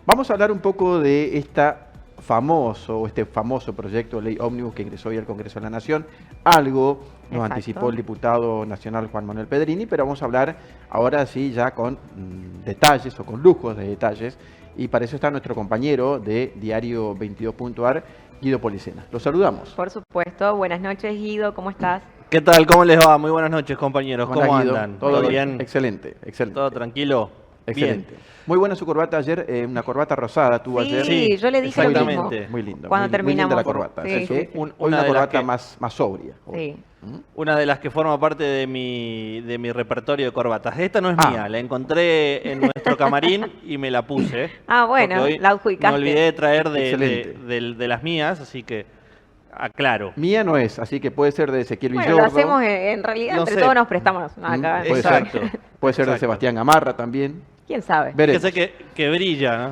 Vamos a hablar un poco de este famoso proyecto de ley ómnibus que ingresó hoy al Congreso de la Nación. Algo nos anticipó el diputado nacional Juan Manuel Pedrini, pero vamos a hablar ahora sí ya con detalles o con lujos de detalles. Y para eso está nuestro compañero de Diario 22.ar, Guido Policena. Los saludamos. Por supuesto. Buenas noches, Guido. ¿Cómo estás? ¿Qué tal? ¿Cómo les va? Muy buenas noches, compañeros. ¿Cómo andan? ¿Todo bien? Excelente, excelente. ¿Todo tranquilo? Excelente. Bien. Muy buena su corbata ayer, una corbata rosada tuvo ayer. Sí, yo le dije lo mismo. Muy lindo. Cuando terminamos. Muy linda la corbata. Sí. Una corbata más sobria. Sí. Una de las que forma parte de mi repertorio de corbatas. Esta no es mía, la encontré en nuestro camarín y me la puse. Ah, bueno, hoy la adjudicaste. me olvidé de traer de las mías, así que aclaro. Mía no es, así que puede ser de Ezequiel Villordo. Bueno, lo hacemos en realidad, No entre sé. todos nos prestamos acá. Exacto. Puede ser de Sebastián Gamarra también. ¿Quién sabe? Veremos. Que sé que brilla, ¿no?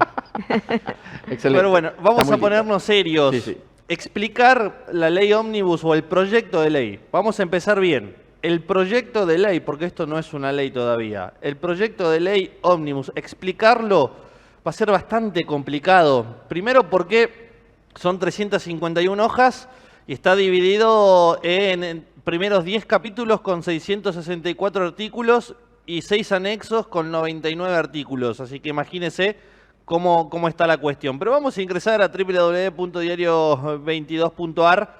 Excelente. Pero bueno, vamos a ponernos serios. Sí, sí. Explicar la ley ómnibus o el proyecto de ley. Vamos a empezar bien. El proyecto de ley, porque esto no es una ley todavía. El proyecto de ley ómnibus, explicarlo va a ser bastante complicado. Primero porque son 351 hojas y está dividido en primeros 10 capítulos con 664 artículos y 6 anexos con 99 artículos. Así que imagínense cómo está la cuestión. Pero vamos a ingresar a www.diario22.ar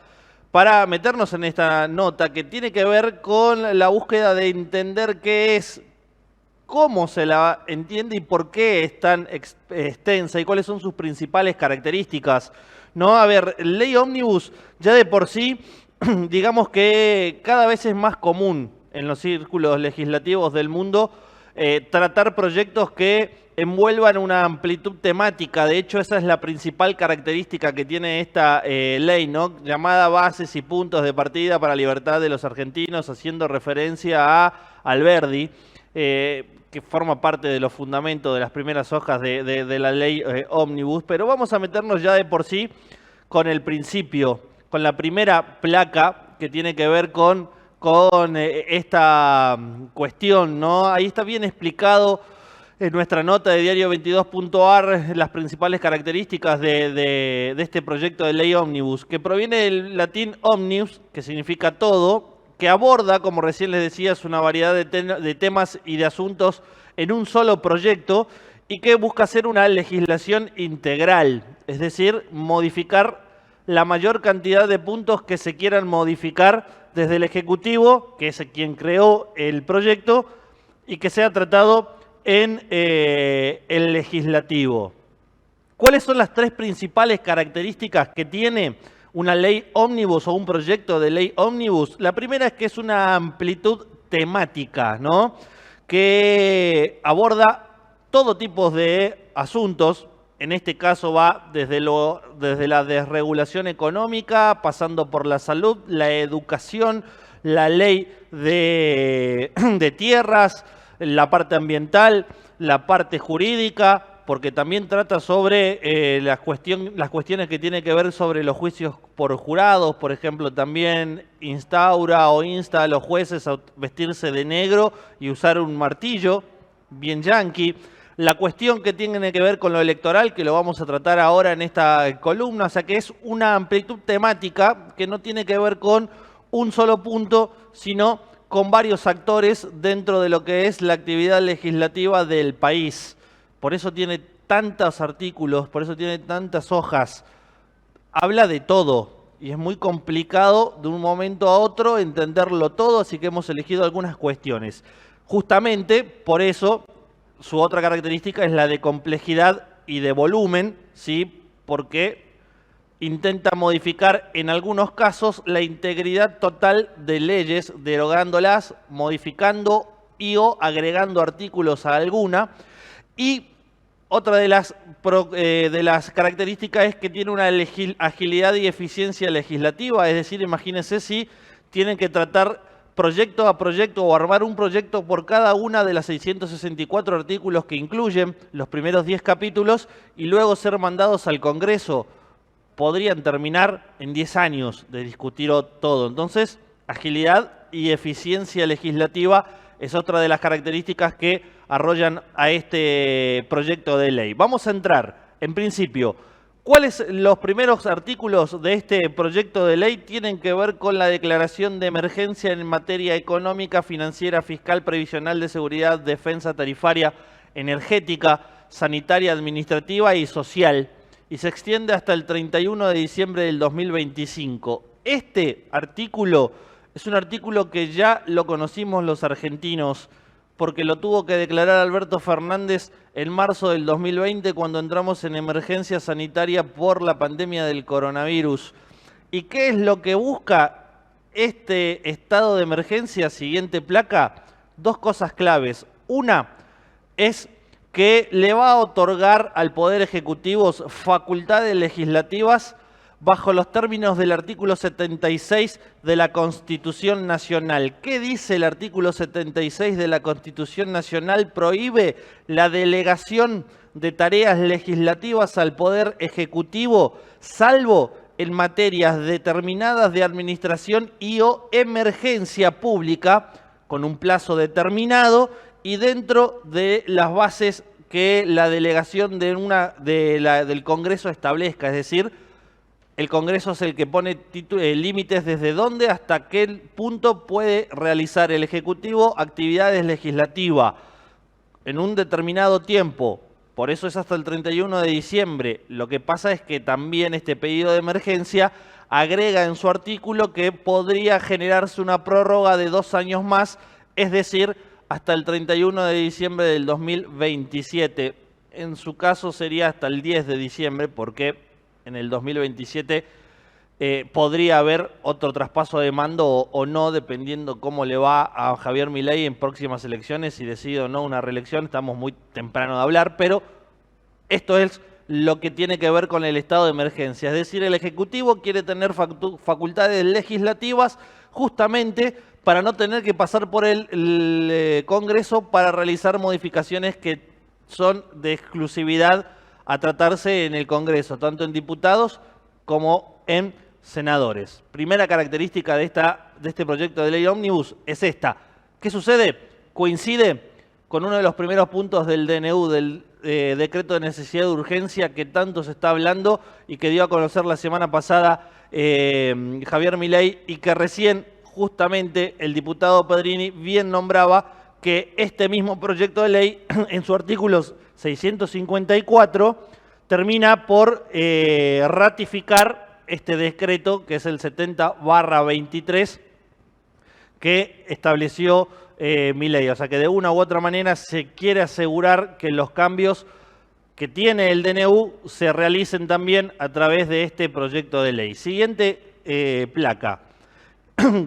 para meternos en esta nota que tiene que ver con la búsqueda de entender qué es, cómo se la entiende y por qué es tan extensa y cuáles son sus principales características. No, a ver, ley ómnibus ya de por sí, digamos que cada vez es más común en los círculos legislativos del mundo tratar proyectos que envuelvan una amplitud temática. De hecho, esa es la principal característica que tiene esta ley, ¿no? Llamada Bases y Puntos de Partida para la Libertad de los Argentinos, haciendo referencia a Alberdi, que forma parte de los fundamentos de las primeras hojas de la ley ómnibus. Pero vamos a meternos ya de por sí con el principio, con la primera placa que tiene que ver con esta cuestión, ¿no? Ahí está bien explicado en nuestra nota de Diario22.ar las principales características de este proyecto de ley ómnibus, que proviene del latín omnibus, que significa todo, que aborda, como recién les decía, es una variedad de temas y de asuntos en un solo proyecto y que busca hacer una legislación integral, es decir, modificar la mayor cantidad de puntos que se quieran modificar desde el Ejecutivo, que es quien creó el proyecto, y que sea tratado en el Legislativo. ¿Cuáles son las tres principales características que tiene una ley ómnibus o un proyecto de ley ómnibus? La primera es que es una amplitud temática, ¿no? Que aborda todo tipo de asuntos. En este caso va desde la desregulación económica, pasando por la salud, la educación, la ley de tierras, la parte ambiental, la parte jurídica, porque también trata sobre las cuestiones que tienen que ver sobre los juicios por jurados. Por ejemplo, también instaura o insta a los jueces a vestirse de negro y usar un martillo, bien yanqui. La cuestión que tiene que ver con lo electoral, que lo vamos a tratar ahora en esta columna, o sea que es una amplitud temática que no tiene que ver con un solo punto, sino con varios actores dentro de lo que es la actividad legislativa del país. Por eso tiene tantos artículos, por eso tiene tantas hojas. Habla de todo y es muy complicado de un momento a otro entenderlo todo, así que hemos elegido algunas cuestiones. Justamente por eso su otra característica es la de complejidad y de volumen, ¿sí? Porque intenta modificar en algunos casos la integridad total de leyes, derogándolas, modificando y o agregando artículos a alguna. Y otra de las características es que tiene una agilidad y eficiencia legislativa, es decir, imagínense si tienen que tratar proyecto a proyecto o armar un proyecto por cada una de las 664 artículos que incluyen los primeros 10 capítulos y luego ser mandados al Congreso. Podrían terminar en 10 años de discutir todo. Entonces, agilidad y eficiencia legislativa es otra de las características que arrollan a este proyecto de ley. Vamos a entrar En principio, ¿cuáles los primeros artículos de este proyecto de ley tienen que ver con la declaración de emergencia en materia económica, financiera, fiscal, previsional, de seguridad, defensa, tarifaria, energética, sanitaria, administrativa y social? Y se extiende hasta el 31 de diciembre del 2025. Este artículo es un artículo que ya lo conocimos los argentinos, porque lo tuvo que declarar Alberto Fernández en marzo del 2020 cuando entramos en emergencia sanitaria por la pandemia del coronavirus. ¿Y qué es lo que busca este estado de emergencia? Siguiente placa. Dos cosas claves. Una es que le va a otorgar al Poder Ejecutivo facultades legislativas bajo los términos del artículo 76 de la Constitución Nacional. ¿Qué dice el artículo 76 de la Constitución Nacional? Prohíbe la delegación de tareas legislativas al Poder Ejecutivo, salvo en materias determinadas de administración y o emergencia pública, con un plazo determinado y dentro de las bases que la delegación del Congreso establezca. Es decir, el Congreso es el que pone límites desde dónde hasta qué punto puede realizar el Ejecutivo actividades legislativas en un determinado tiempo. Por eso es hasta el 31 de diciembre. Lo que pasa es que también este pedido de emergencia agrega en su artículo que podría generarse una prórroga de 2 años más, es decir, hasta el 31 de diciembre del 2027. En su caso sería hasta el 10 de diciembre, porque en el 2027 podría haber otro traspaso de mando o no, dependiendo cómo le va a Javier Milei en próximas elecciones, si decide o no una reelección. Estamos muy temprano de hablar, pero esto es lo que tiene que ver con el estado de emergencia. Es decir, el Ejecutivo quiere tener facultades legislativas justamente para no tener que pasar por el Congreso para realizar modificaciones que son de exclusividad a tratarse en el Congreso, tanto en diputados como en senadores. Primera característica de este proyecto de ley ómnibus es esta. ¿Qué sucede? Coincide con uno de los primeros puntos del DNU, del decreto de necesidad de urgencia que tanto se está hablando y que dio a conocer la semana pasada Javier Milei, y que recién justamente el diputado Pedrini bien nombraba que este mismo proyecto de ley en su artículo 654 termina por ratificar este decreto, que es el 70/23, que estableció Milei. O sea que de una u otra manera se quiere asegurar que los cambios que tiene el DNU se realicen también a través de este proyecto de ley. Siguiente placa.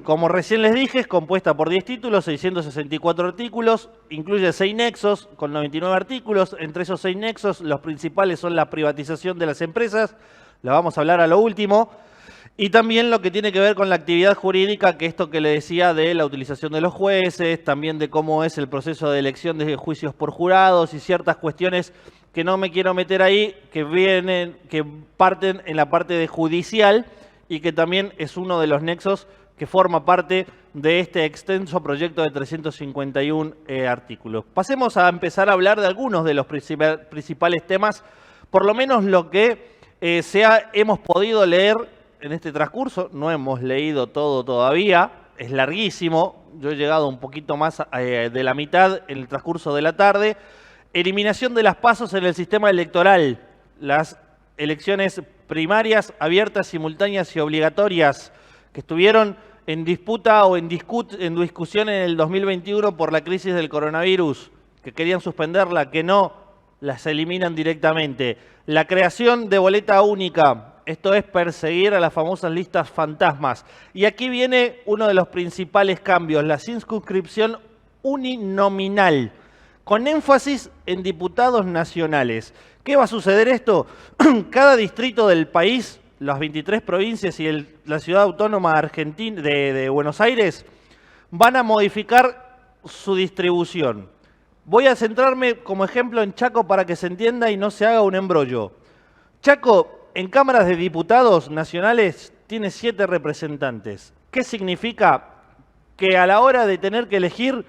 Como recién les dije, es compuesta por 10 títulos, 664 artículos, incluye 6 nexos con 99 artículos. Entre esos 6 nexos, los principales son la privatización de las empresas, la vamos a hablar a lo último, y también lo que tiene que ver con la actividad jurídica, que esto que le decía de la utilización de los jueces, también de cómo es el proceso de elección de juicios por jurados y ciertas cuestiones que no me quiero meter ahí, que parten en la parte de judicial y que también es uno de los nexos que forma parte de este extenso proyecto de 351 artículos. Pasemos a empezar a hablar de algunos de los principales temas, por lo menos lo que hemos podido leer en este transcurso. No hemos leído todo todavía, es larguísimo, yo he llegado un poquito más de la mitad en el transcurso de la tarde. Eliminación de las PASOs en el sistema electoral, las elecciones primarias abiertas, simultáneas y obligatorias, que estuvieron en disputa o en discusión en el 2021 por la crisis del coronavirus, que querían suspenderla, que no, las eliminan directamente. La creación de boleta única, esto es perseguir a las famosas listas fantasmas. Y aquí viene uno de los principales cambios, la circunscripción uninominal, con énfasis en diputados nacionales. ¿Qué va a suceder esto? Cada distrito del país, las 23 provincias y la ciudad autónoma argentina de Buenos Aires van a modificar su distribución. Voy a centrarme como ejemplo en Chaco para que se entienda y no se haga un embrollo. Chaco, en cámaras de diputados nacionales, tiene 7 representantes. ¿Qué significa? Que a la hora de tener que elegir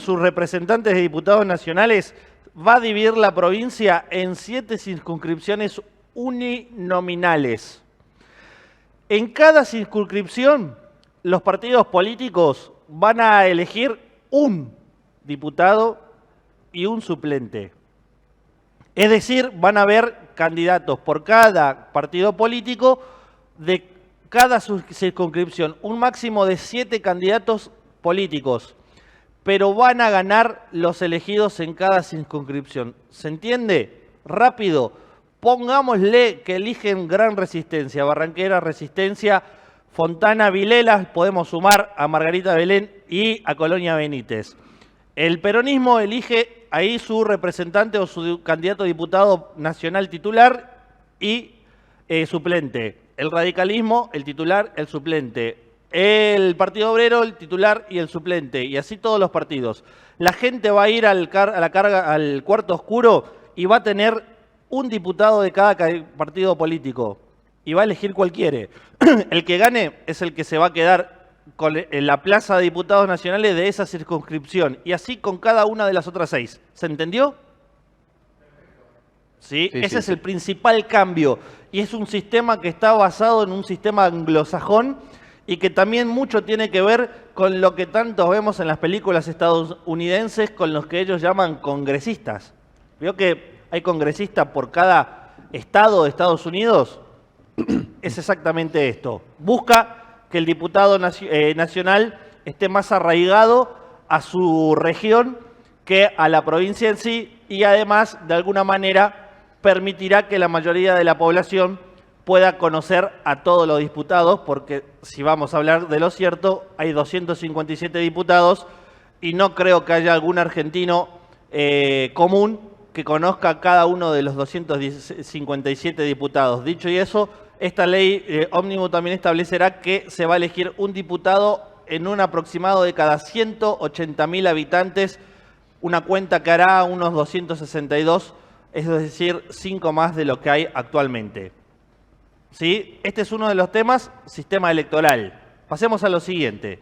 sus representantes de diputados nacionales, va a dividir la provincia en 7 circunscripciones uninominales. En cada circunscripción, los partidos políticos van a elegir un diputado y un suplente. Es decir, van a haber candidatos por cada partido político de cada circunscripción, un máximo de 7 candidatos políticos, pero van a ganar los elegidos en cada circunscripción. ¿Se entiende? Rápido. Pongámosle que eligen Gran Resistencia, Barranquera, Resistencia, Fontana, Vilela, podemos sumar a Margarita Belén y a Colonia Benítez. El peronismo elige ahí su representante o su candidato a diputado nacional titular y suplente. El radicalismo, el titular, el suplente. El Partido Obrero, el titular y el suplente. Y así todos los partidos. La gente va a ir al cuarto oscuro y va a tener un diputado de cada partido político. Y va a elegir cual quiere. El que gane es el que se va a quedar en la plaza de diputados nacionales de esa circunscripción. Y así con cada una de las otras 6. ¿Se entendió? ¿Sí? Ese es el principal cambio. Y es un sistema que está basado en un sistema anglosajón y que también mucho tiene que ver con lo que tanto vemos en las películas estadounidenses con los que ellos llaman congresistas. ¿Vio que hay congresistas por cada estado de Estados Unidos? Es exactamente esto. Busca que el diputado nacional esté más arraigado a su región que a la provincia en sí y además, de alguna manera, permitirá que la mayoría de la población pueda conocer a todos los diputados, porque si vamos a hablar de lo cierto, hay 257 diputados y no creo que haya algún argentino común que conozca a cada uno de los 257 diputados. Dicho y eso, esta ley ómnibus también establecerá que se va a elegir un diputado en un aproximado de cada 180.000 habitantes, una cuenta que hará unos 262, es decir, 5 más de lo que hay actualmente. ¿Sí? Este es uno de los temas, sistema electoral. Pasemos a lo siguiente,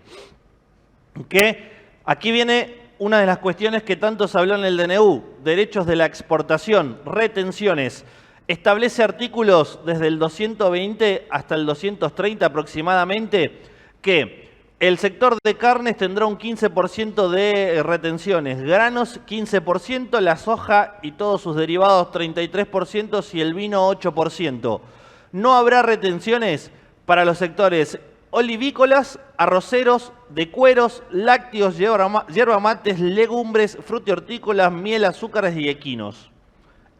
que aquí viene una de las cuestiones que tanto se habló en el DNU, derechos de la exportación, retenciones. Establece artículos desde el 220 hasta el 230 aproximadamente que el sector de carnes tendrá un 15% de retenciones, granos 15%, la soja y todos sus derivados 33% y el vino 8%. No habrá retenciones para los sectores olivícolas, arroceros, de cueros, lácteos, yerba mates, legumbres, frutihortícolas, miel, azúcares y equinos.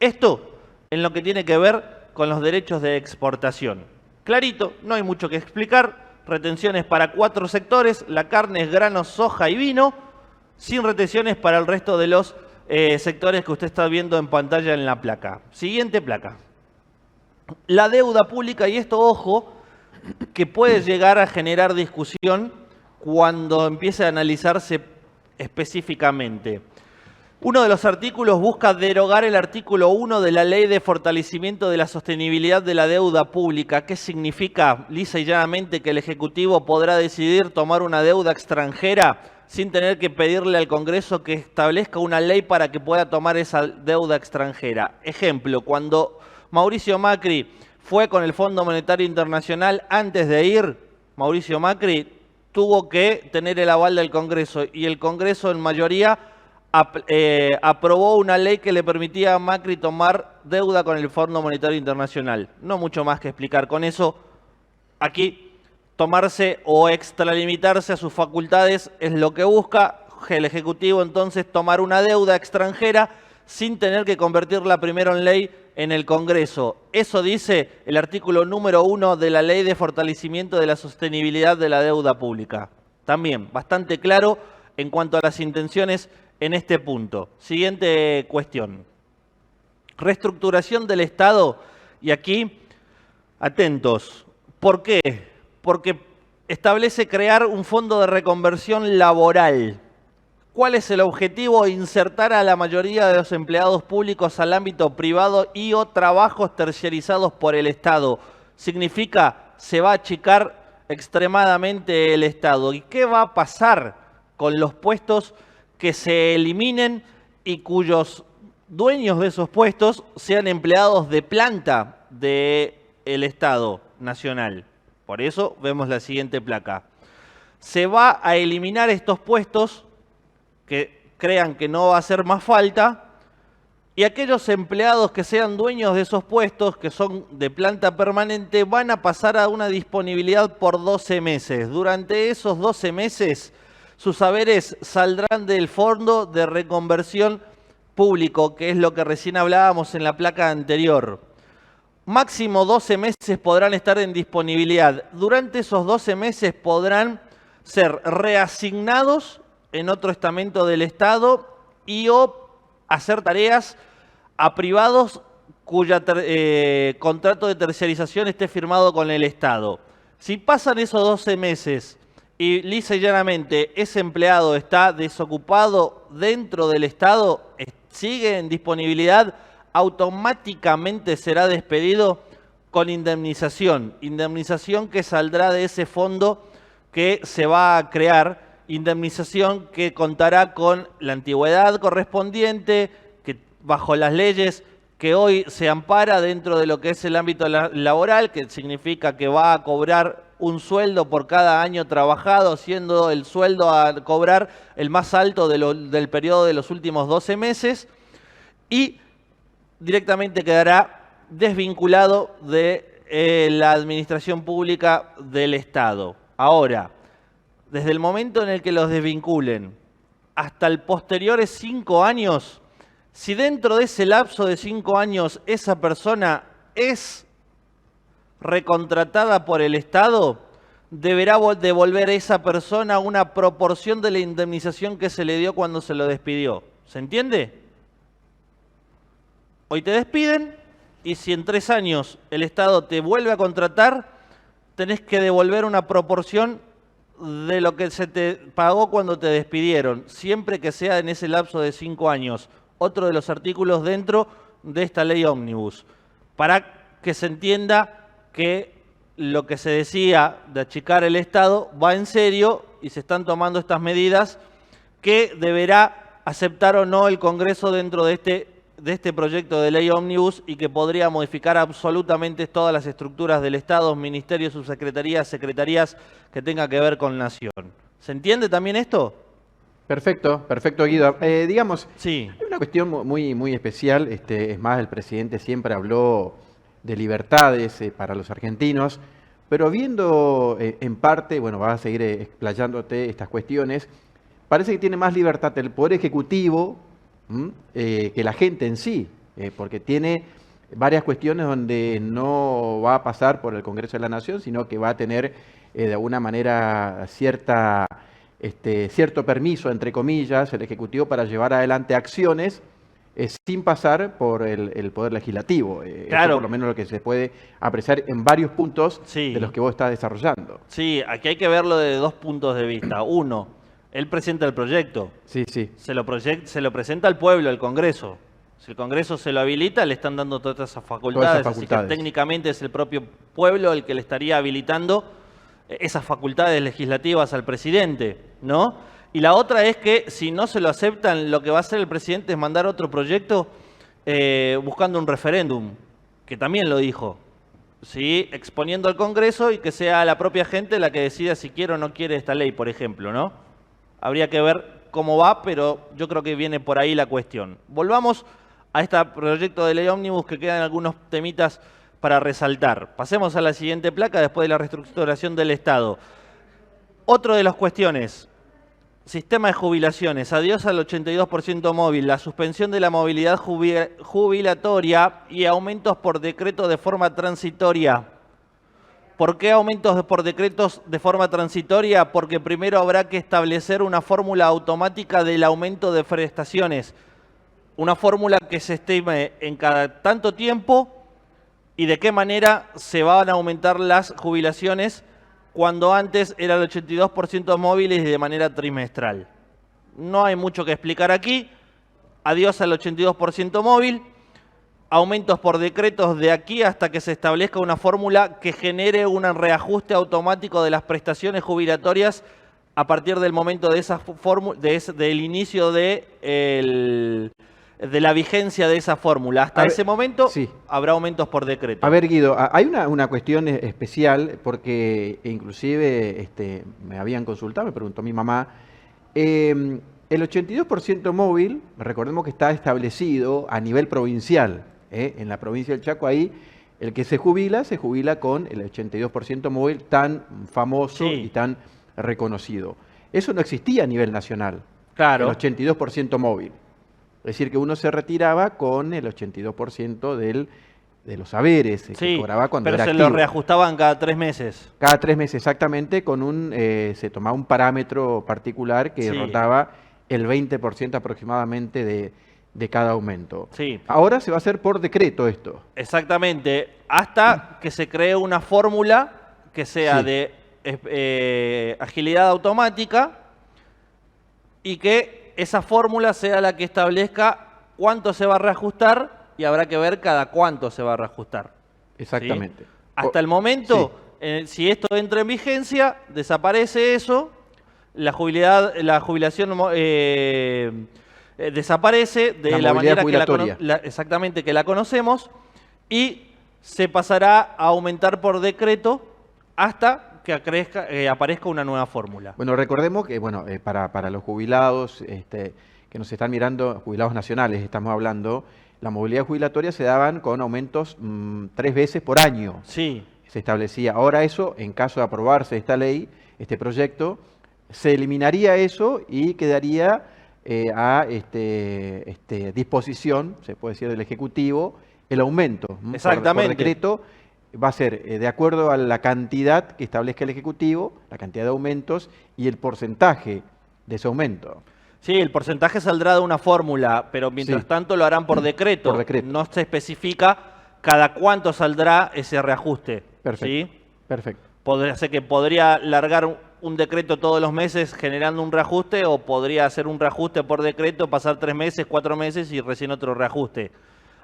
Esto en lo que tiene que ver con los derechos de exportación. Clarito, no hay mucho que explicar. Retenciones para 4 sectores, la carne, granos, soja y vino, sin retenciones para el resto de los sectores que usted está viendo en pantalla en la placa. Siguiente placa. La deuda pública, y esto, ojo, que puede llegar a generar discusión cuando empiece a analizarse específicamente. Uno de los artículos busca derogar el artículo 1 de la Ley de Fortalecimiento de la Sostenibilidad de la Deuda Pública. ¿Qué significa, lisa y llanamente, que el Ejecutivo podrá decidir tomar una deuda extranjera sin tener que pedirle al Congreso que establezca una ley para que pueda tomar esa deuda extranjera? Ejemplo, cuando Mauricio Macri fue con el Fondo Monetario Internacional, antes de ir, Mauricio Macri tuvo que tener el aval del Congreso y el Congreso en mayoría aprobó una ley que le permitía a Macri tomar deuda con el Fondo Monetario Internacional. No mucho más que explicar con eso. Aquí tomarse o extralimitarse a sus facultades es lo que busca el Ejecutivo, entonces tomar una deuda extranjera sin tener que convertirla primero en ley en el Congreso. Eso dice el artículo número 1 de la Ley de Fortalecimiento de la Sostenibilidad de la Deuda Pública. También bastante claro en cuanto a las intenciones en este punto. Siguiente cuestión. Reestructuración del Estado. Y aquí, atentos. ¿Por qué? Porque establece crear un fondo de reconversión laboral. ¿Cuál es el objetivo? Insertar a la mayoría de los empleados públicos al ámbito privado y o trabajos terciarizados por el Estado. Significa, se va a achicar extremadamente el Estado. ¿Y qué va a pasar con los puestos que se eliminen y cuyos dueños de esos puestos sean empleados de planta del Estado Nacional. Por eso vemos la siguiente placa. Se va a eliminar estos puestos que crean que no va a hacer más falta, y aquellos empleados que sean dueños de esos puestos, que son de planta permanente, van a pasar a una disponibilidad por 12 meses. Durante esos 12 meses, sus saberes saldrán del fondo de reconversión público, que es lo que recién hablábamos en la placa anterior. Máximo 12 meses podrán estar en disponibilidad. Durante esos 12 meses podrán ser reasignados en otro estamento del Estado y o hacer tareas a privados cuya contrato de terciarización esté firmado con el Estado. Si pasan esos 12 meses y lisa y llanamente ese empleado está desocupado dentro del Estado, sigue en disponibilidad, automáticamente será despedido con indemnización. Indemnización que saldrá de ese fondo que se va a crear. Indemnización que contará con la antigüedad correspondiente, que bajo las leyes que hoy se ampara dentro de lo que es el ámbito laboral, que significa que va a cobrar un sueldo por cada año trabajado, siendo el sueldo a cobrar el más alto del periodo de los últimos 12 meses, y directamente quedará desvinculado de la administración pública del Estado. Ahora, desde el momento en el que los desvinculen hasta el posteriores 5 años, si dentro de ese lapso de 5 años esa persona es recontratada por el Estado, deberá devolver a esa persona una proporción de la indemnización que se le dio cuando se lo despidió. ¿Se entiende? Hoy te despiden y si en 3 años el Estado te vuelve a contratar, tenés que devolver una proporción de lo que se te pagó cuando te despidieron, siempre que sea en ese lapso de 5 años. Otro de los artículos dentro de esta ley ómnibus, para que se entienda que lo que se decía de achicar el Estado va en serio y se están tomando estas medidas que deberá aceptar o no el Congreso dentro de este proyecto de ley ómnibus y que podría modificar absolutamente todas las estructuras del Estado, ministerios, subsecretarías, secretarías que tenga que ver con Nación. ¿Se entiende también esto? Perfecto, perfecto, Guido. Digamos, sí. Hay una cuestión muy especial. Es más, el presidente siempre habló de libertades para los argentinos, pero viendo en parte, bueno, vas a seguir explayándote estas cuestiones, parece que tiene más libertad el Poder Ejecutivo que la gente en sí, porque tiene varias cuestiones donde no va a pasar por el Congreso de la Nación, sino que va a tener de alguna manera cierto permiso, entre comillas, el Ejecutivo para llevar adelante acciones sin pasar por el Poder Legislativo. Claro. Eso por lo menos lo que se puede apreciar en varios puntos sí. de los que vos estás desarrollando. Sí, aquí hay que verlo de 2 puntos de vista. Uno, él presenta el proyecto. Sí, sí. Se lo presenta al pueblo, al Congreso. Si el Congreso se lo habilita, le están dando todas esas facultades. Así que técnicamente es el propio pueblo el que le estaría habilitando esas facultades legislativas al presidente, ¿no? Y la otra es que si no se lo aceptan, lo que va a hacer el presidente es mandar otro proyecto buscando un referéndum, que también lo dijo, ¿sí? Exponiendo al Congreso y que sea la propia gente la que decida si quiere o no quiere esta ley, por ejemplo, ¿no? Habría que ver cómo va, pero yo creo que viene por ahí la cuestión. Volvamos a este proyecto de ley ómnibus, que quedan algunos temitas para resaltar. Pasemos a la siguiente placa después de la reestructuración del Estado. Otra de las cuestiones, sistema de jubilaciones, adiós al 82% móvil, la suspensión de la movilidad jubilatoria y aumentos por decreto de forma transitoria. ¿Por qué aumentos por decretos de forma transitoria? Porque primero habrá que establecer una fórmula automática del aumento de prestaciones. Una fórmula que se estime en cada tanto tiempo y de qué manera se van a aumentar las jubilaciones cuando antes era el 82% móviles y de manera trimestral. No hay mucho que explicar aquí. Adiós al 82% móvil. Aumentos por decretos de aquí hasta que se establezca una fórmula que genere un reajuste automático de las prestaciones jubilatorias a partir del momento de esa del inicio del de la vigencia de esa fórmula. Hasta ese momento sí. habrá aumentos por decreto. A ver, Guido, hay una cuestión especial porque inclusive me habían consultado, me preguntó mi mamá, el 82% móvil, recordemos que está establecido a nivel provincial, en la provincia del Chaco, ahí el que se jubila con el 82% móvil tan famoso y tan reconocido. Eso no existía a nivel nacional, claro. El 82% móvil. Es decir, que uno se retiraba con el 82% de los saberes que cobraba cuando era activo. Pero se lo reajustaban cada 3 meses. Cada 3 meses, exactamente, con se tomaba un parámetro particular que rotaba el 20% aproximadamente de cada aumento. Sí. Ahora se va a hacer por decreto esto. Exactamente, hasta que se cree una fórmula que sea de agilidad automática y que esa fórmula sea la que establezca cuánto se va a reajustar y habrá que ver cada cuánto se va a reajustar. Exactamente. ¿Sí? Hasta el momento, si esto entra en vigencia, desaparece eso, la jubilación desaparece de la manera que la conocemos y se pasará a aumentar por decreto hasta que aparezca una nueva fórmula. Bueno, recordemos que para los jubilados que nos están mirando, jubilados nacionales estamos hablando, la movilidad jubilatoria se daban con aumentos 3 veces por año. Sí. Se establecía. Ahora eso, en caso de aprobarse esta ley, este proyecto, se eliminaría eso y quedaría a disposición, se puede decir, del Ejecutivo, el aumento. Exactamente. Por decreto va a ser de acuerdo a la cantidad que establezca el Ejecutivo, la cantidad de aumentos y el porcentaje de ese aumento. Sí, el porcentaje saldrá de una fórmula, pero mientras tanto lo harán por decreto. Por decreto. No se especifica cada cuánto saldrá ese reajuste. Perfecto. ¿Sí? Perfecto. Podría ser que podría largar un decreto todos los meses generando un reajuste o podría hacer un reajuste por decreto, pasar 3 meses, 4 meses y recién otro reajuste.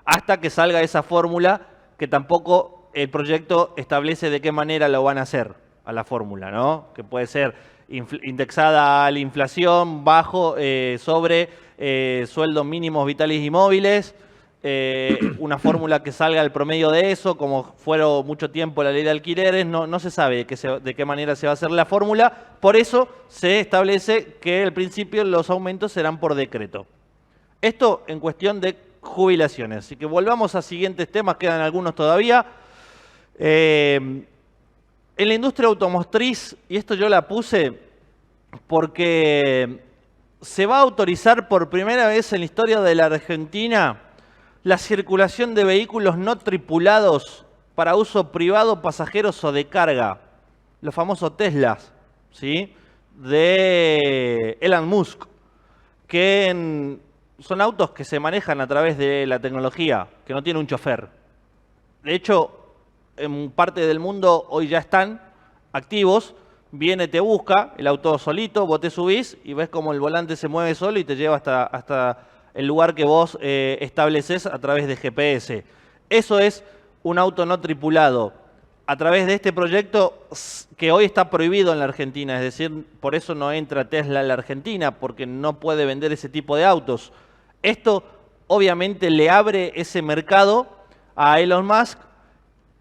Hasta que salga esa fórmula que tampoco el proyecto establece de qué manera lo van a hacer a la fórmula, ¿no? Que puede ser indexada a la inflación, sobre sueldos mínimos vitales y móviles, una fórmula que salga al promedio de eso, como fueron mucho tiempo la ley de alquileres, no se sabe de qué manera se va a hacer la fórmula, por eso se establece que al principio los aumentos serán por decreto. Esto en cuestión de jubilaciones, así que volvamos a siguientes temas, quedan algunos todavía. En la industria automotriz, y esto yo la puse porque se va a autorizar por primera vez en la historia de la Argentina la circulación de vehículos no tripulados para uso privado, pasajeros o de carga, los famosos Teslas, ¿sí? De Elon Musk, que son autos que se manejan a través de la tecnología, que no tiene un chofer. De hecho, en parte del mundo hoy ya están activos, viene, te busca el auto solito, vos te subís y ves como el volante se mueve solo y te lleva hasta el lugar que vos estableces a través de GPS. Eso es un auto no tripulado. A través de este proyecto que hoy está prohibido en la Argentina, es decir, por eso no entra Tesla en la Argentina, porque no puede vender ese tipo de autos. Esto obviamente le abre ese mercado a Elon Musk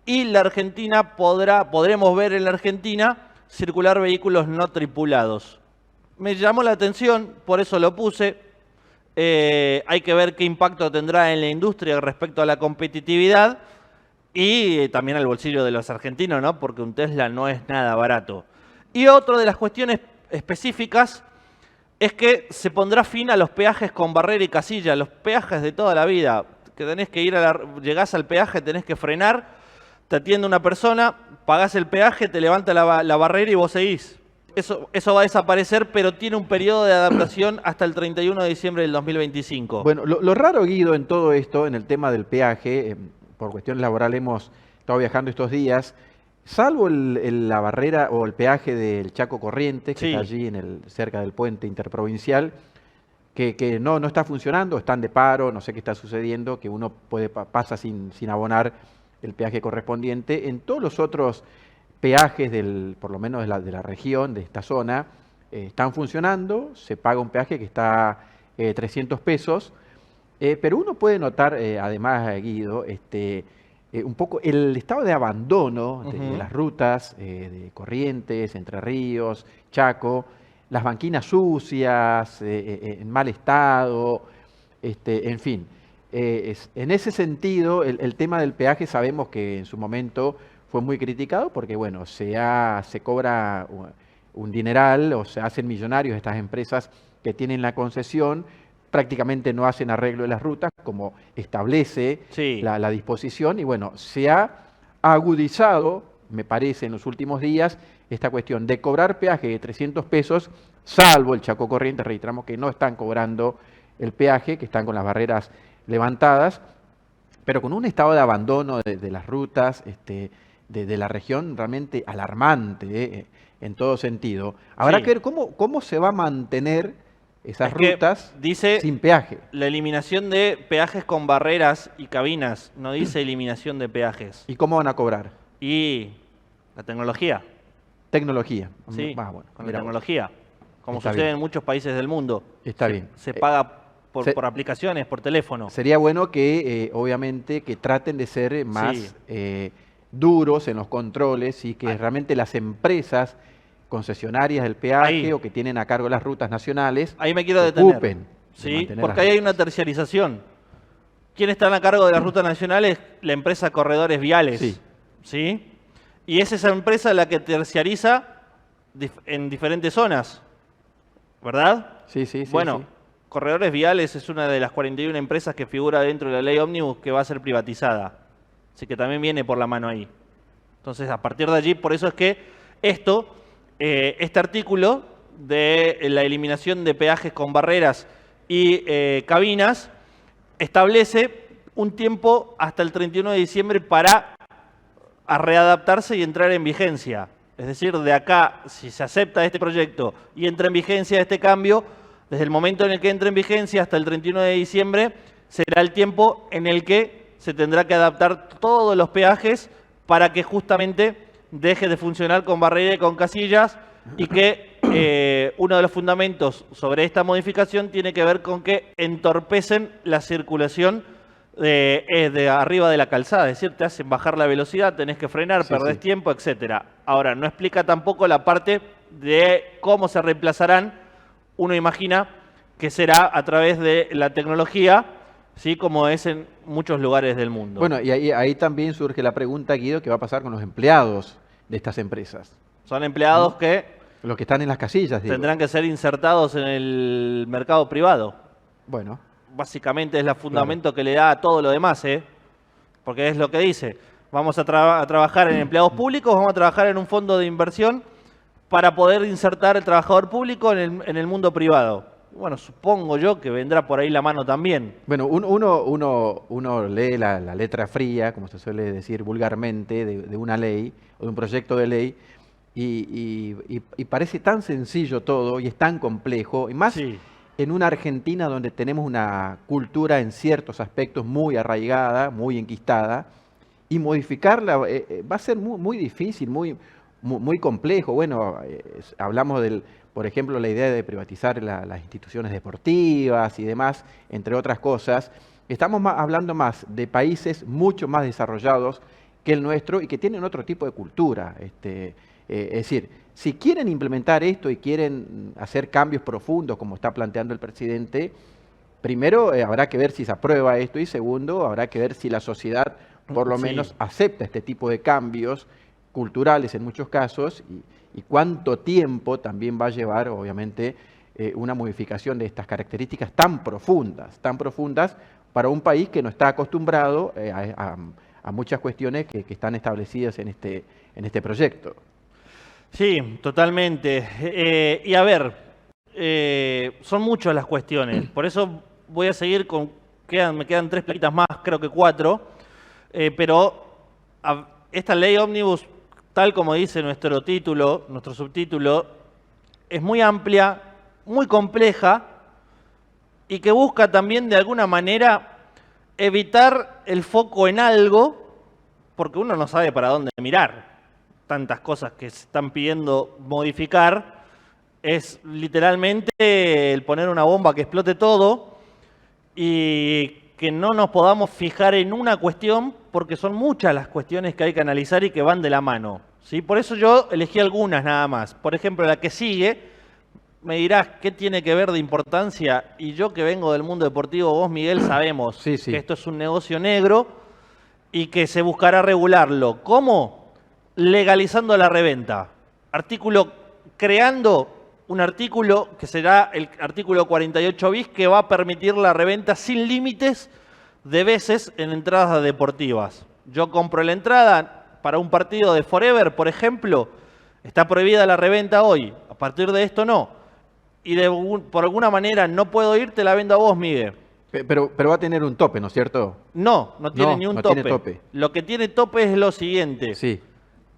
y la Argentina podremos ver en la Argentina circular vehículos no tripulados. Me llamó la atención, por eso lo puse. Hay que ver qué impacto tendrá en la industria respecto a la competitividad y también al bolsillo de los argentinos, ¿no? Porque un Tesla no es nada barato. Y otra de las cuestiones específicas es que se pondrá fin a los peajes con barrera y casilla, los peajes de toda la vida, que tenés que llegás al peaje, tenés que frenar, te atiende una persona, pagás el peaje, te levanta la barrera y vos seguís. Eso va a desaparecer, pero tiene un periodo de adaptación hasta el 31 de diciembre del 2025. Bueno, lo raro, Guido, en todo esto, en el tema del peaje, por cuestiones laborales hemos estado viajando estos días, salvo la barrera o el peaje del Chaco Corrientes, que está allí cerca del puente interprovincial, que no está funcionando, están de paro, no sé qué está sucediendo, que uno pasa sin abonar el peaje correspondiente. En todos los otros peajes, por lo menos de la región, de esta zona, están funcionando, se paga un peaje que está 300 pesos Pero uno puede notar, además, Guido, un poco el estado de abandono de las rutas de Corrientes, Entre Ríos, Chaco, las banquinas sucias, en mal estado, en fin. En ese sentido, el tema del peaje sabemos que en su momento fue muy criticado porque, bueno, se cobra un dineral o se hacen millonarios estas empresas que tienen la concesión, prácticamente no hacen arreglo de las rutas como establece la disposición y bueno, se ha agudizado, me parece, en los últimos días esta cuestión de cobrar peaje de 300 pesos, salvo el Chaco Corrientes, reiteramos que no están cobrando el peaje, que están con las barreras levantadas, pero con un estado de abandono de las rutas de la región realmente alarmante en todo sentido. Habrá que ver cómo se va a mantener esas rutas dice sin peaje. La eliminación de peajes con barreras y cabinas, no dice eliminación de peajes. ¿Y cómo van a cobrar? Y la tecnología. Tecnología. Sí, bueno, con la tecnología, como sucede bien. en muchos países del mundo. Está bien. Se paga por aplicaciones, por teléfono. Sería bueno que, obviamente, que traten de ser más duros en los controles y que realmente las empresas concesionarias del peaje o que tienen a cargo las rutas nacionales ahí me quiero detener. Ocupen Sí, porque ahí hay una terciarización. ¿Quién está a cargo de las rutas nacionales? La empresa Corredores Viales. Sí. ¿Sí? Y es esa empresa la que terciariza en diferentes zonas, ¿verdad? Sí. Bueno, Corredores Viales es una de las 41 empresas que figura dentro de la ley Ómnibus que va a ser privatizada. Así que también viene por la mano ahí. Entonces, a partir de allí, por eso es que este artículo de la eliminación de peajes con barreras y cabinas establece un tiempo hasta el 31 de diciembre para readaptarse y entrar en vigencia. Es decir, de acá, si se acepta este proyecto y entra en vigencia este cambio, desde el momento en el que entre en vigencia hasta el 31 de diciembre, será el tiempo en el que se tendrá que adaptar todos los peajes para que justamente deje de funcionar con barrera y con casillas y que uno de los fundamentos sobre esta modificación tiene que ver con que entorpecen la circulación de arriba de la calzada, es decir, te hacen bajar la velocidad, tenés que frenar, perdés tiempo, etcétera. Ahora, no explica tampoco la parte de cómo se reemplazarán. Uno imagina que será a través de la tecnología, ¿sí? Como es en muchos lugares del mundo. Bueno, y ahí también surge la pregunta, Guido, ¿qué va a pasar con los empleados de estas empresas? Son empleados que los que están en las casillas, digo. Tendrán que ser insertados en el mercado privado. Bueno. Básicamente es el fundamento que le da a todo lo demás, porque es lo que dice. Vamos a trabajar en empleados públicos, vamos a trabajar en un fondo de inversión para poder insertar al trabajador público en el mundo privado. Bueno, supongo yo que vendrá por ahí la mano también. Bueno, uno lee la letra fría, como se suele decir vulgarmente, de una ley o de un proyecto de ley, y parece tan sencillo todo y es tan complejo, y más en una Argentina donde tenemos una cultura en ciertos aspectos muy arraigada, muy enquistada, y modificarla va a ser muy difícil, muy complejo. Bueno, hablamos por ejemplo, la idea de privatizar las instituciones deportivas y demás, entre otras cosas. Estamos hablando más de países mucho más desarrollados que el nuestro y que tienen otro tipo de cultura. Es decir, si quieren implementar esto y quieren hacer cambios profundos, como está planteando el presidente, primero habrá que ver si se aprueba esto y segundo, habrá que ver si la sociedad por lo menos acepta este tipo de cambios culturales en muchos casos y cuánto tiempo también va a llevar, obviamente, una modificación de estas características tan profundas para un país que no está acostumbrado a muchas cuestiones que están establecidas en este proyecto. Sí, totalmente. Y a ver, son muchas las cuestiones, por eso voy a seguir me quedan 3 plaquitas más, creo que 4, pero esta ley ómnibus, tal como dice nuestro subtítulo, es muy amplia, muy compleja y que busca también de alguna manera evitar el foco en algo, porque uno no sabe para dónde mirar. Tantas cosas que se están pidiendo modificar, es literalmente el poner una bomba que explote todo y que no nos podamos fijar en una cuestión, porque son muchas las cuestiones que hay que analizar y que van de la mano, ¿sí? Por eso yo elegí algunas nada más. Por ejemplo, la que sigue, me dirás qué tiene que ver de importancia, y yo que vengo del mundo deportivo, vos Miguel, sabemos Sí, sí. que esto es un negocio negro y que se buscará regularlo. ¿Cómo? Legalizando la reventa. Creando un artículo que será el artículo 48 bis, que va a permitir la reventa sin límites de veces en entradas deportivas. Yo compro la entrada para un partido de Forever, por ejemplo, está prohibida la reventa hoy. A partir de esto no. Y por alguna manera no puedo ir, te la vendo a vos, Miguel. Pero va a tener un tope, ¿no es cierto? No tiene No, ni un no tope. tiene tope. Lo que tiene tope es lo siguiente. Sí.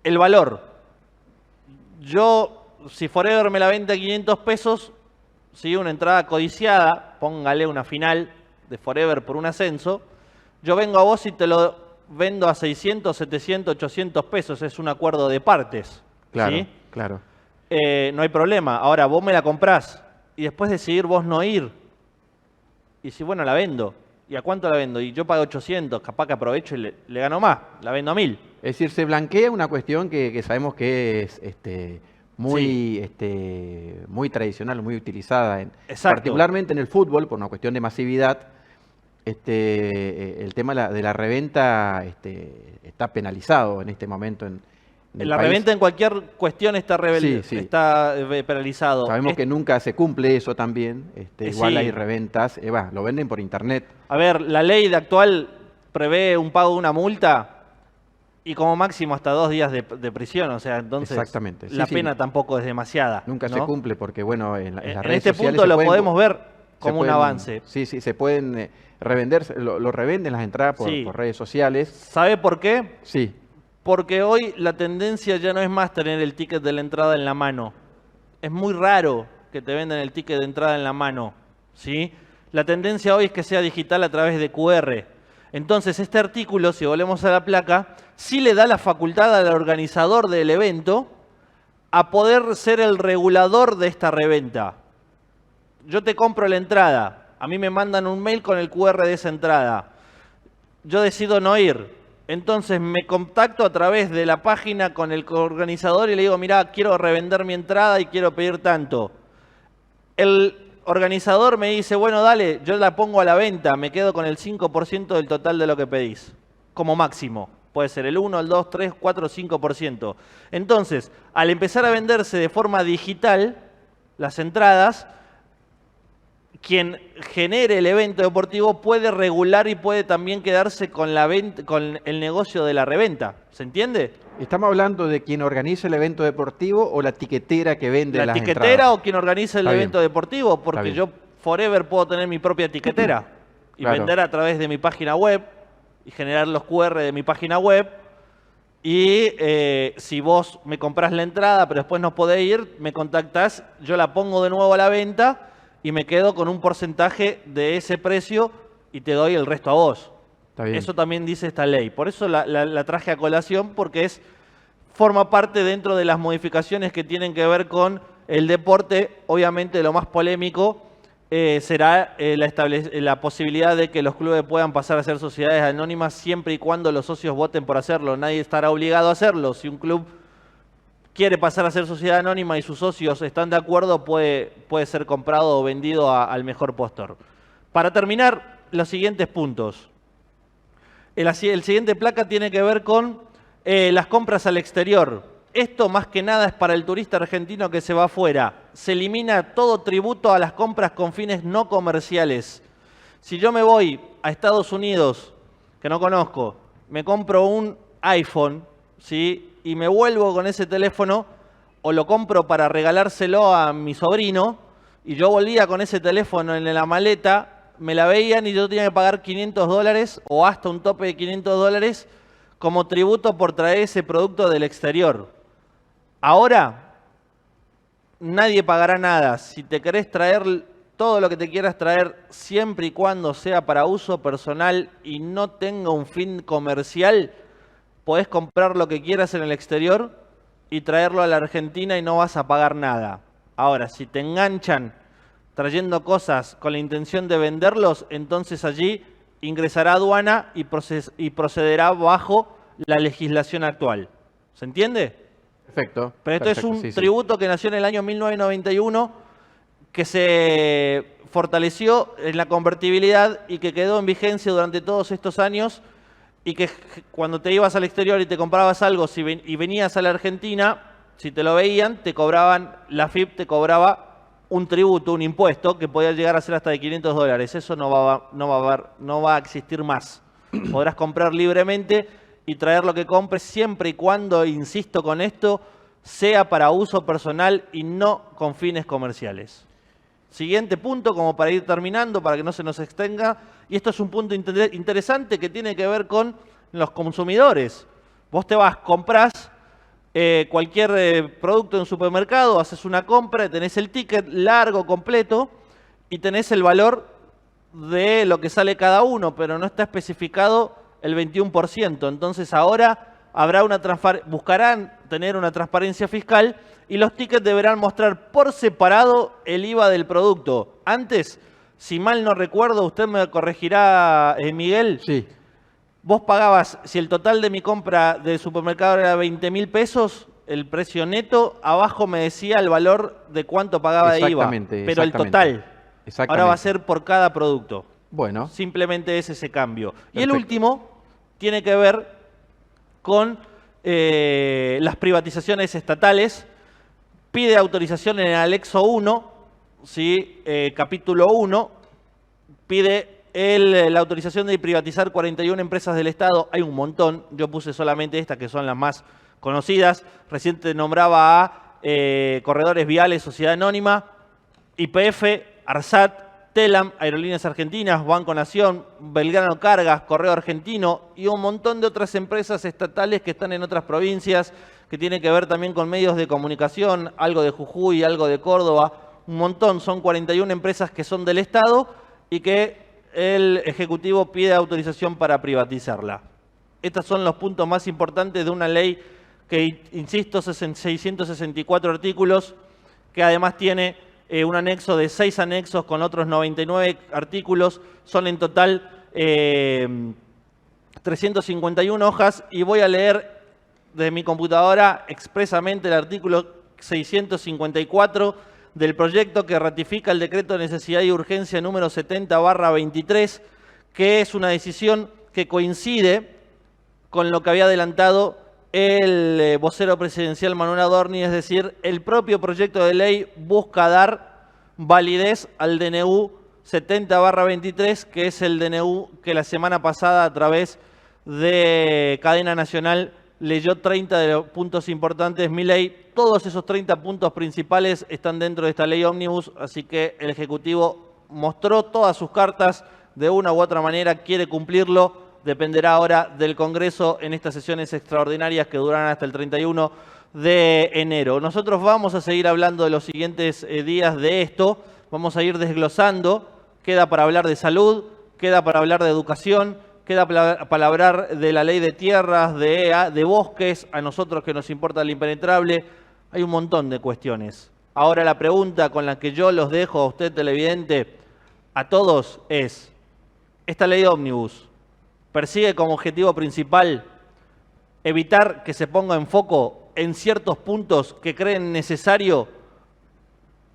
El valor. Yo, si Forever me la vende a 500 pesos, si una entrada codiciada, póngale una final de Forever por un ascenso, yo vengo a vos y te lo vendo a 600, 700, 800 pesos. Es un acuerdo de partes. Claro, ¿sí? claro. No hay problema. Ahora, vos me la comprás y después decidir vos no ir. Y si, bueno, la vendo. ¿Y a cuánto la vendo? Y yo pago 800, capaz que aprovecho y le gano más. La vendo a 1000. Es decir, se blanquea una cuestión que sabemos que es muy, muy tradicional, muy utilizada, Exacto. particularmente en el fútbol, por una cuestión de masividad. El tema de la reventa está penalizado en este momento en el La país. reventa en cualquier cuestión está, Sí, sí. está penalizado. Sabemos que nunca se cumple eso también. Igual sí. hay reventas, lo venden por internet. A ver, la ley de actual prevé un pago de una multa y como máximo hasta 2 días de prisión. O sea, entonces Exactamente. Sí, la sí. pena tampoco es demasiada. Nunca ¿no? se cumple porque, bueno, en las En redes este sociales punto lo se pueden- podemos ver como se un pueden- avance. Sí, sí, se pueden revender, lo revenden las entradas Sí. por redes sociales. ¿Sabe por qué? Sí, Porque hoy la tendencia ya no es más tener el ticket de la entrada en la mano. Es muy raro que te vendan el ticket de entrada en la mano, ¿sí? La tendencia hoy es que sea digital a través de QR. Entonces, este artículo, si volvemos a la placa, sí le da la facultad al organizador del evento a poder ser el regulador de esta reventa. Yo te compro la entrada, a mí me mandan un mail con el QR de esa entrada. Yo decido no ir. Entonces me contacto a través de la página con el organizador y le digo, mirá, quiero revender mi entrada y quiero pedir tanto. El organizador me dice, bueno, dale, yo la pongo a la venta, me quedo con el 5% del total de lo que pedís, como máximo. Puede ser el 1, el 2, 3, 4, 5%. Entonces, al empezar a venderse de forma digital las entradas, quien genere el evento deportivo puede regular y puede también quedarse con con el negocio de la reventa. ¿Se entiende? ¿estamos hablando de quien organiza el evento deportivo o la tiquetera que vende La las tiquetera entradas? o quien organiza el Está evento bien. deportivo, Está porque bien. yo Forever puedo tener mi propia tiquetera y Claro. vender a través de mi página web y generar los QR de mi página web. Y si vos me comprás la entrada pero después no podés ir, me contactás, yo la pongo de nuevo a la venta y me quedo con un porcentaje de ese precio y te doy el resto a vos. Está bien. Eso también dice esta ley. Por eso la traje a colación, porque forma parte dentro de las modificaciones que tienen que ver con el deporte. Obviamente lo más polémico será la posibilidad de que los clubes puedan pasar a ser sociedades anónimas siempre y cuando los socios voten por hacerlo. Nadie estará obligado a hacerlo. Si un club quiere pasar a ser sociedad anónima y sus socios están de acuerdo, puede ser comprado o vendido al mejor postor. Para terminar, los siguientes puntos. El siguiente placa tiene que ver con las compras al exterior. Esto más que nada es para el turista argentino que se va afuera. Se elimina todo tributo a las compras con fines no comerciales. Si yo me voy a Estados Unidos, que no conozco, me compro un iPhone, ¿sí? Y me vuelvo con ese teléfono, o lo compro para regalárselo a mi sobrino, y yo volvía con ese teléfono en la maleta, me la veían y yo tenía que pagar $500 o hasta un tope de $500 como tributo por traer ese producto del exterior. Ahora, nadie pagará nada. Si te querés traer todo lo que te quieras traer, siempre y cuando sea para uso personal y no tenga un fin comercial, podés comprar lo que quieras en el exterior y traerlo a la Argentina y no vas a pagar nada. Ahora, si te enganchan trayendo cosas con la intención de venderlos, entonces allí ingresará aduana y procederá bajo la legislación actual. ¿Se entiende? Perfecto. Pero esto perfecto, es un sí, tributo que nació en el año 1991, que se fortaleció en la convertibilidad y que quedó en vigencia durante todos estos años, y que cuando te ibas al exterior y te comprabas algo y venías a la Argentina, si te lo veían, te cobraban, la FIP te cobraba un tributo, un impuesto, que podía llegar a ser hasta de $500. Eso no va a existir más. Podrás comprar libremente y traer lo que compres siempre y cuando, insisto con esto, sea para uso personal y no con fines comerciales. Siguiente punto, como para ir terminando, para que no se nos extenga, y esto es un punto interesante que tiene que ver con los consumidores. Vos te vas, comprás cualquier producto en un supermercado, haces una compra, tenés el ticket largo, completo, y tenés el valor de lo que sale cada uno, pero no está especificado el 21%. Entonces ahora buscarán tener una transparencia fiscal y los tickets deberán mostrar por separado el IVA del producto. Antes, si mal no recuerdo, usted me corregirá, Miguel. Sí. Vos pagabas, si el total de mi compra del supermercado era 20.000 pesos, el precio neto, abajo me decía el valor de cuánto pagaba de IVA. Pero el total. Ahora va a ser por cada producto. Bueno. Simplemente es ese cambio. Perfecto. Y el último tiene que ver con las privatizaciones estatales. Pide autorización en el anexo 1, ¿sí? Capítulo 1, pide la autorización de privatizar 41 empresas del Estado. Hay un montón, yo puse solamente estas que son las más conocidas. Recién te nombraba a Corredores Viales, Sociedad Anónima, YPF, ARSAT, TELAM, Aerolíneas Argentinas, Banco Nación, Belgrano Cargas, Correo Argentino y un montón de otras empresas estatales que están en otras provincias, que tienen que ver también con medios de comunicación, algo de Jujuy, algo de Córdoba, un montón. Son 41 empresas que son del Estado y que el Ejecutivo pide autorización para privatizarla. Estos son los puntos más importantes de una ley que, insisto, 664 artículos, que además tiene un anexo de 6 anexos con otros 99 artículos. Son en total 351 hojas y voy a leer de mi computadora expresamente el artículo 654 del proyecto que ratifica el decreto de necesidad y urgencia número 70/23, que es una decisión que coincide con lo que había adelantado el vocero presidencial Manuel Adorni, es decir, el propio proyecto de ley busca dar validez al DNU 70/23, que es el DNU que la semana pasada a través de Cadena Nacional leyó 30 de los puntos importantes. Mi ley, todos esos 30 puntos principales están dentro de esta ley ómnibus, así que el Ejecutivo mostró todas sus cartas de una u otra manera, quiere cumplirlo. Dependerá ahora del Congreso en estas sesiones extraordinarias que durarán hasta el 31 de enero. Nosotros vamos a seguir hablando de los siguientes días de esto, vamos a ir desglosando, queda para hablar de salud, queda para hablar de educación, queda para hablar de la ley de tierras, de bosques, a nosotros que nos importa el impenetrable. Hay un montón de cuestiones. Ahora la pregunta con la que yo los dejo a usted, televidente, a todos es, ¿esta ley ómnibus persigue como objetivo principal evitar que se ponga en foco en ciertos puntos que creen necesario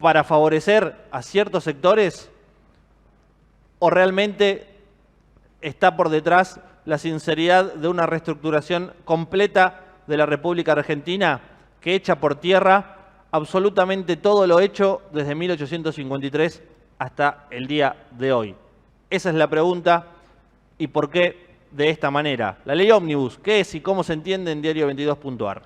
para favorecer a ciertos sectores? ¿O realmente está por detrás la sinceridad de una reestructuración completa de la República Argentina que echa por tierra absolutamente todo lo hecho desde 1853 hasta el día de hoy? Esa es la pregunta. ¿Y por qué de esta manera? La ley ómnibus, ¿qué es y cómo se entiende en Diario 22.ar?